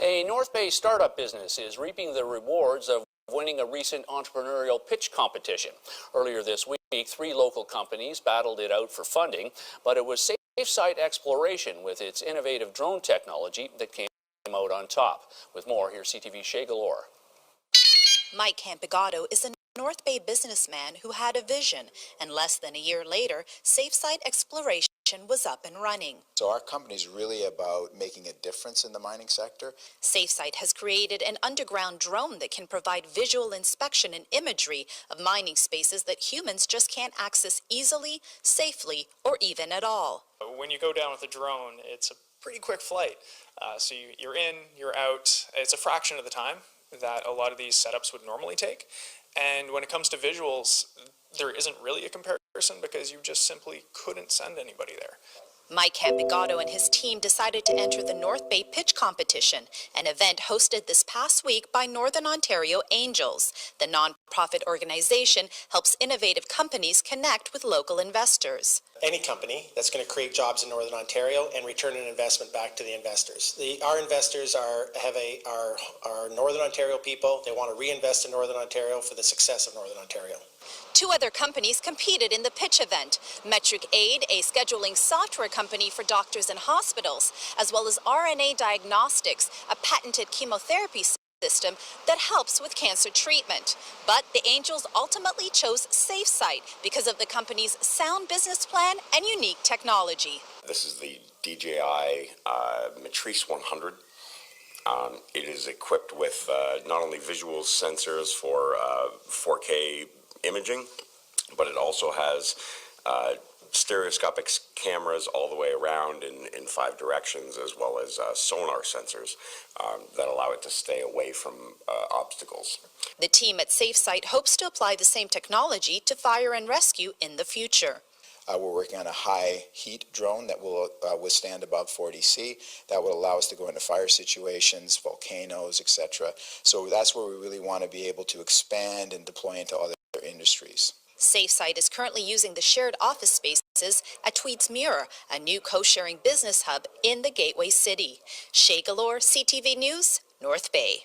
A North Bay startup business is reaping the rewards of winning a recent entrepreneurial pitch competition. Earlier this week, 3 local companies battled it out for funding, but it was Safesight Exploration with its innovative drone technology that came out on top. With more, here's CTV's Shay Galore. Mike Campigato is a North Bay businessman who had a vision, and less than a year later, Safesight Exploration was up and running. So our company is really about making a difference in the mining sector. Safesight has created an underground drone that can provide visual inspection and imagery of mining spaces that humans just can't access easily, safely, or even at all. When you go down with a drone, it's a pretty quick flight. So you're in, you're out. It's a fraction of the time that a lot of these setups would normally take. And when it comes to visuals, there isn't really a comparison because you just simply couldn't send anybody there. Mike Campigato and his team decided to enter the North Bay Pitch Competition, an event hosted this past week by Northern Ontario Angels. The non-profit organization helps innovative companies connect with local investors. Any company that's going to create jobs in Northern Ontario and return an investment back to the investors. Our investors are Northern Ontario people. They want to reinvest in Northern Ontario for the success of Northern Ontario. 2 other companies competed in the pitch event: Metric Aid, a scheduling software company for doctors and hospitals, as well as RNA Diagnostics, a patented chemotherapy system that helps with cancer treatment. But the Angels ultimately chose Safesight because of the company's sound business plan and unique technology. This is the DJI Matrice 100. It is equipped with not only visual sensors for 4K imaging, but it also has stereoscopic cameras all the way around in 5 directions, as well as sonar sensors that allow it to stay away from obstacles. The team at Safesight hopes to apply the same technology to fire and rescue in the future. We're working on a high heat drone that will withstand above 40°C. That will allow us to go into fire situations, volcanoes, etc. So that's where we really want to be able to expand and deploy into other industries. Safesight is currently using the shared office spaces at Tweed's Muir, a new co-sharing business hub in the Gateway City. Shay Galore, CTV News, North Bay.